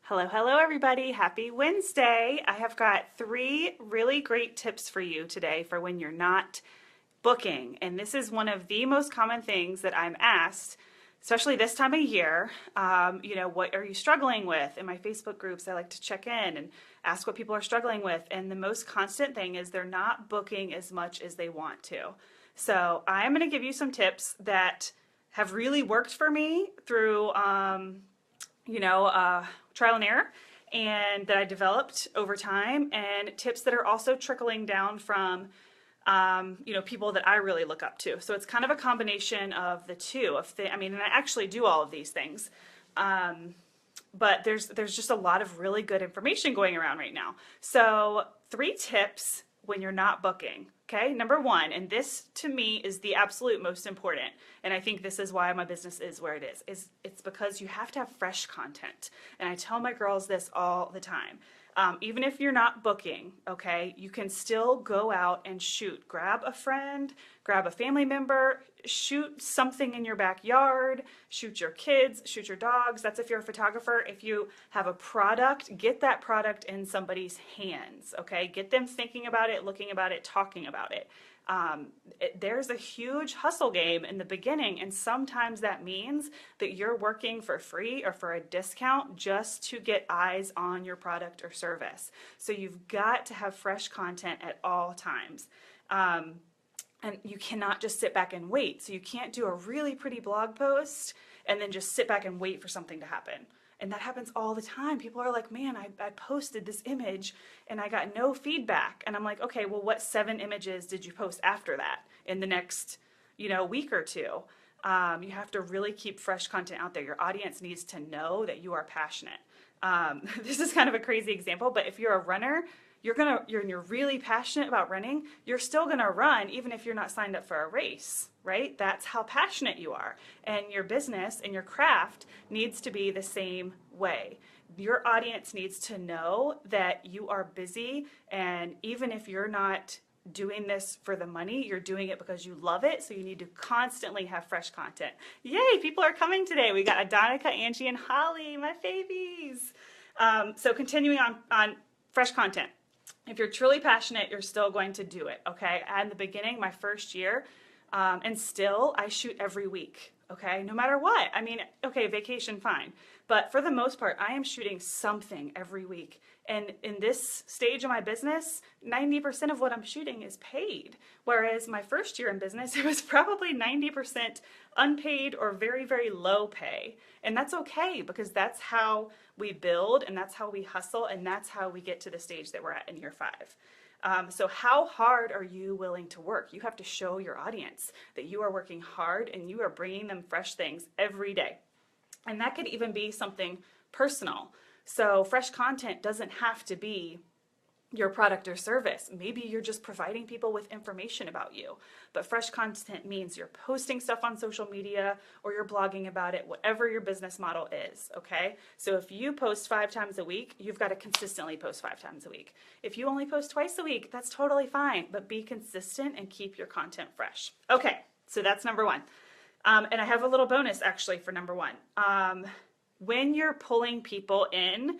Hello, hello, everybody. Happy Wednesday. I have got three really great tips for you today for when you're not booking. And this is one of the most common things that I'm asked, especially this time of year. What are you struggling with? In my Facebook groups, I like to check in and ask what people are struggling with. And the most constant thing is they're not booking as much as they want to. So I'm going to give you some tips that have really worked for me through trial and error, and that I developed over time, and tips that are also trickling down from people that I really look up to. So it's kind of a combination of the two. And I actually do all of these things, but there's just a lot of really good information going around right now. So 3 tips when you're not booking. Okay, number 1, and this to me is the absolute most important, and I think this is why my business is where it is it's because you have to have fresh content. And I tell my girls this all the time. Even if you're not booking, okay, you can still go out and shoot. Grab a friend, grab a family member, shoot something in your backyard, shoot your kids, shoot your dogs. That's if you're a photographer. If you have a product, get that product in somebody's hands, okay? Get them thinking about it, looking about it, talking about it. There's a huge hustle game in the beginning, and sometimes that means that you're working for free or for a discount just to get eyes on your product or service. So you've got to have fresh content at all times. And you cannot just sit back and wait. So you can't do a really pretty blog post and then just sit back and wait for something to happen. And that happens all the time. People are like, man, I posted this image and I got no feedback. And I'm like, okay, well, what 7 images did you post after that in the next, week or two? You have to really keep fresh content out there. Your audience needs to know that you are passionate. This is kind of a crazy example, but if you're a runner, you're really passionate about running, you're still gonna run even if you're not signed up for a race, right? That's how passionate you are. And your business and your craft needs to be the same way. Your audience needs to know that you are busy, and even if you're not doing this for the money, you're doing it because you love it, so you need to constantly have fresh content. Yay, people are coming today. We got Adonica, Angie, and Holly, my babies. So continuing on fresh content. If you're truly passionate, you're still going to do it, okay? In the beginning, my first year, and still, I shoot every week, okay? No matter what. Okay, vacation, fine. But for the most part, I am shooting something every week. And in this stage of my business, 90% of what I'm shooting is paid. Whereas my first year in business, it was probably 90% unpaid or very, very low pay. And that's okay, because that's how we build, and that's how we hustle, and that's how we get to the stage that we're at in year 5. So how hard are you willing to work? You have to show your audience that you are working hard and you are bringing them fresh things every day. And that could even be something personal. So fresh content doesn't have to be your product or service. Maybe you're just providing people with information about you. But fresh content means you're posting stuff on social media or you're blogging about it, whatever your business model is, okay? So if you post 5 times a week, you've got to consistently post 5 times a week. If you only post twice a week, that's totally fine, but be consistent and keep your content fresh. Okay, so that's number 1. And I have a little bonus actually for number 1. When you're pulling people in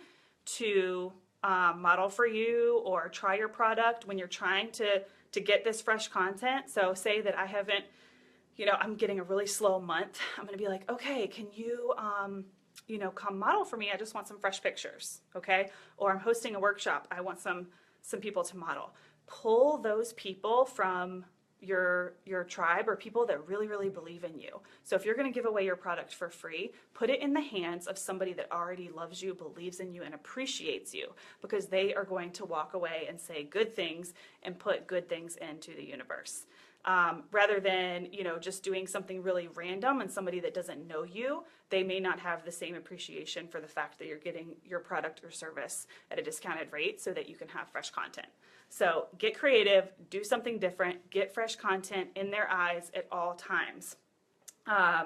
to model for you or try your product, when you're trying to get this fresh content, so say that I haven't, I'm getting a really slow month, I'm gonna be like, okay, can you come model for me? I just want some fresh pictures, okay? Or I'm hosting a workshop, I want some people to model. Pull those people from your tribe, or people that really, really believe in you. So if you're going to give away your product for free, put it in the hands of somebody that already loves you, believes in you, and appreciates you, because they are going to walk away and say good things and put good things into the universe. Rather than, just doing something really random and somebody that doesn't know you, they may not have the same appreciation for the fact that you're getting your product or service at a discounted rate so that you can have fresh content. So get creative, do something different, get fresh content in their eyes at all times. I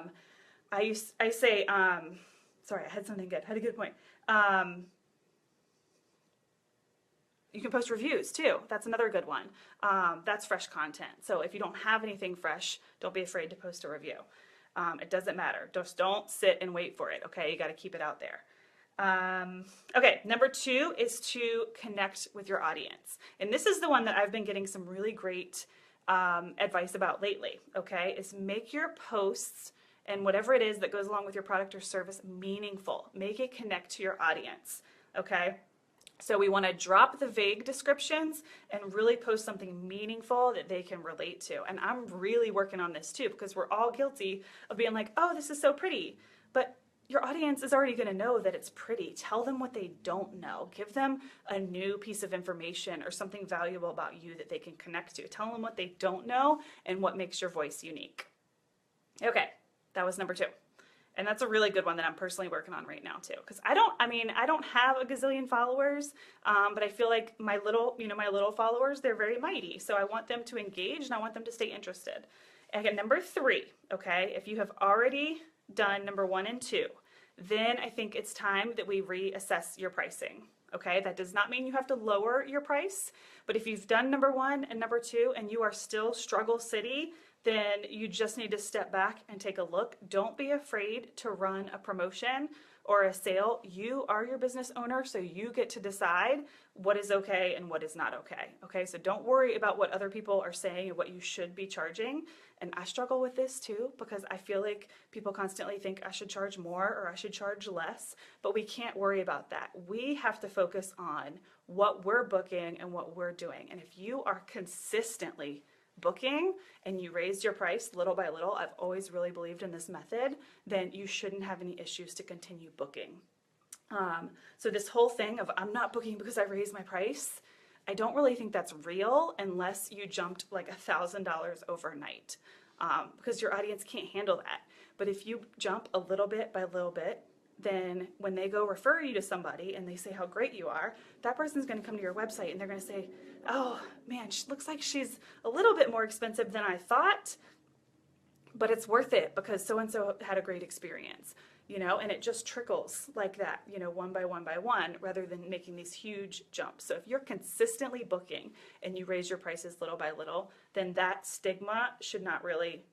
say, sorry, I had something good, had a good point. You can post reviews too. That's another good one. That's fresh content. So if you don't have anything fresh, don't be afraid to post a review. It doesn't matter. Just don't sit and wait for it, okay? You got to keep it out there. Okay, number 2 is to connect with your audience. And this is the one that I've been getting some really great advice about lately, okay, is make your posts and whatever it is that goes along with your product or service meaningful. Make it connect to your audience, okay? So we want to drop the vague descriptions and really post something meaningful that they can relate to. And I'm really working on this too, because we're all guilty of being like, oh, this is so pretty. But your audience is already going to know that it's pretty. Tell them what they don't know. Give them a new piece of information or something valuable about you that they can connect to. Tell them what they don't know and what makes your voice unique. Okay, that was number 2. And that's a really good one that I'm personally working on right now too. Because I don't have a gazillion followers, but I feel like my little followers, they're very mighty. So I want them to engage and I want them to stay interested. Again, number 3, okay, if you have already done number 1 and 2, then I think it's time that we reassess your pricing. Okay, that does not mean you have to lower your price, but if you've done number 1 and number 2 and you are still struggle city, then you just need to step back and take a look. Don't be afraid to run a promotion or a sale. You are your business owner, so you get to decide what is okay and what is not okay. Okay, so don't worry about what other people are saying and what you should be charging. And I struggle with this too, because I feel like people constantly think I should charge more or I should charge less, but we can't worry about that. We have to focus on what we're booking and what we're doing. And if you are consistently booking and you raised your price little by little, I've always really believed in this method, then you shouldn't have any issues to continue booking. So this whole thing of I'm not booking because I raised my price, I don't really think that's real unless you jumped like $1,000 overnight, because your audience can't handle that. But if you jump a little bit by little bit, then when they go refer you to somebody and they say how great you are, that person's going to come to your website and they're going to say, oh man, she looks like she's a little bit more expensive than I thought, but it's worth it because so-and-so had a great experience, and it just trickles like that, one by one by one, rather than making these huge jumps. So if you're consistently booking and you raise your prices little by little, then that stigma should not really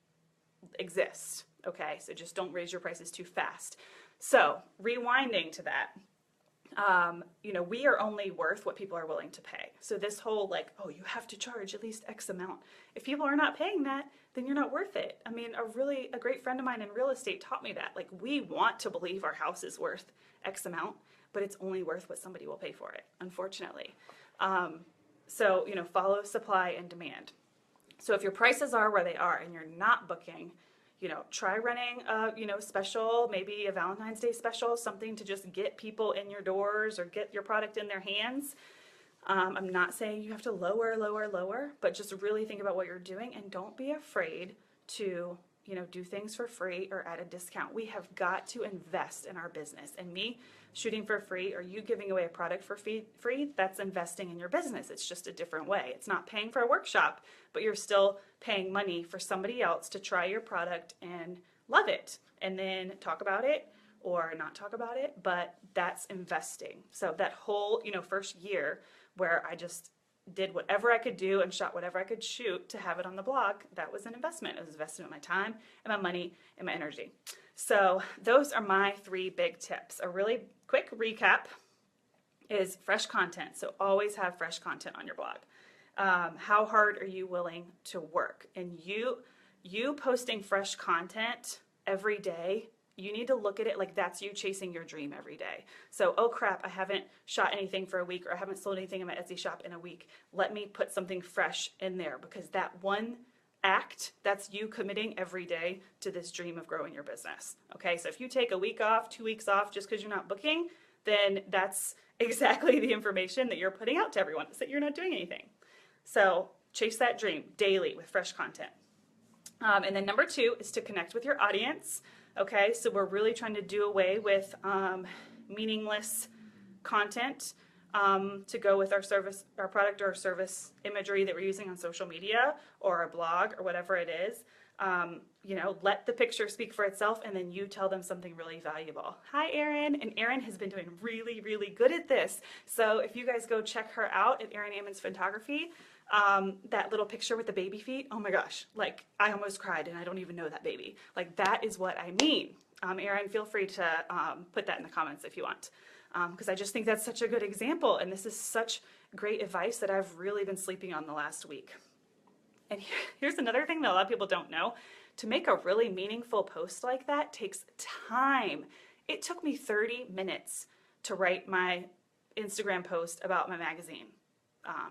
exist. Okay, so just don't raise your prices too fast. So rewinding to that, we are only worth what people are willing to pay. So this whole oh, you have to charge at least X amount. If people are not paying that, then you're not worth it. I mean, a great friend of mine in real estate taught me that. We want to believe our house is worth X amount, but it's only worth what somebody will pay for it, unfortunately. So, follow supply and demand. So if your prices are where they are and you're not booking, try running a, special, maybe a Valentine's Day special, something to just get people in your doors or get your product in their hands. I'm not saying you have to lower, but just really think about what you're doing and don't be afraid to, do things for free or at a discount. We have got to invest in our business. And me shooting for free or you giving away a product for free, that's investing in your business. It's just a different way. It's not paying for a workshop, but you're still paying money for somebody else to try your product and love it and then talk about it or not talk about it, but that's investing. So that whole, first year where I just did whatever I could do and shot whatever I could shoot to have it on the blog, that was an investment. It was invested in my time and my money and my energy. So those are my 3 big tips. A really quick recap is fresh content. So always have fresh content on your blog. How hard are you willing to work? And you posting fresh content every day, you need to look at it like that's you chasing your dream every day. So, oh crap, I haven't shot anything for a week or I haven't sold anything in my Etsy shop in a week. Let me put something fresh in there because that one act, that's you committing every day to this dream of growing your business. Okay, so if you take a week off, 2 weeks off just because you're not booking, then that's exactly the information that you're putting out to everyone, is that you're not doing anything. So chase that dream daily with fresh content. And then number 2 is to connect with your audience. Okay, so we're really trying to do away with meaningless content to go with our service, our product or service imagery that we're using on social media or a blog or whatever it is. Let the picture speak for itself and then you tell them something really valuable. Hi, Erin. And Erin has been doing really, really good at this. So if you guys go check her out at Erin Ammons Photography, that little picture with the baby feet, oh my gosh, I almost cried and I don't even know that baby. That is what I mean. Erin, feel free to put that in the comments if you want, because I just think that's such a good example, and this is such great advice that I've really been sleeping on the last week. And here's another thing that a lot of people don't know. To make a really meaningful post like that takes time. It took me 30 minutes to write my Instagram post about my magazine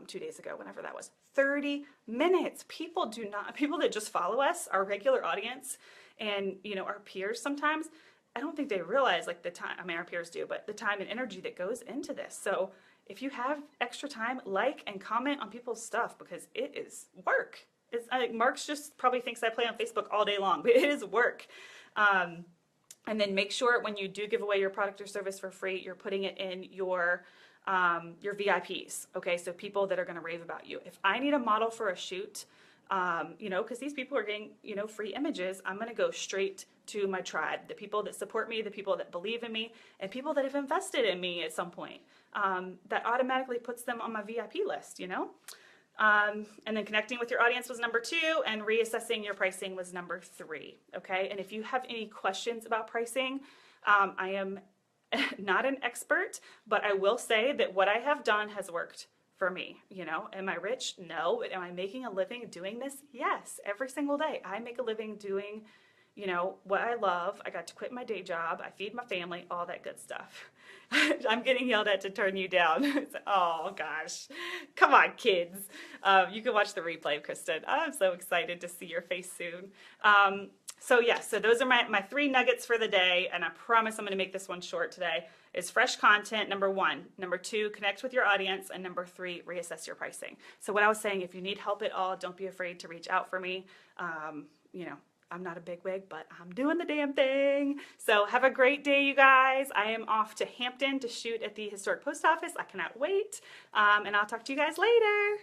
2 days ago, whenever that was. 30 minutes. People that just follow us, our regular audience, and our peers sometimes, I don't think they realize like the time, I mean our peers do, but the time and energy that goes into this. So if you have extra time, like and comment on people's stuff, because it is work. Mark's just probably thinks I play on Facebook all day long, but it is work. And then make sure when you do give away your product or service for free, you're putting it in your VIPs, okay? So people that are gonna rave about you. If I need a model for a shoot, because these people are getting, free images, I'm gonna go straight to my tribe, the people that support me, the people that believe in me, and people that have invested in me at some point. That automatically puts them on my VIP list, And then connecting with your audience was number 2, and reassessing your pricing was number 3, okay? And if you have any questions about pricing, I am not an expert, but I will say that what I have done has worked for me. Am I rich? No. But am I making a living doing this? Yes. Every single day I make a living doing, what I love. I got to quit my day job. I feed my family, all that good stuff. I'm getting yelled at to turn you down. Oh gosh. Come on, kids. You can watch the replay, Kristen. I'm so excited to see your face soon. So those are my 3 nuggets for the day, and I promise I'm going to make this one short today. Is fresh content, number 1. Number 2, connect with your audience. And number 3, reassess your pricing. So what I was saying, if you need help at all, don't be afraid to reach out for me. I'm not a bigwig, but I'm doing the damn thing. So have a great day, you guys. I am off to Hampton to shoot at the Historic Post Office. I cannot wait. And I'll talk to you guys later.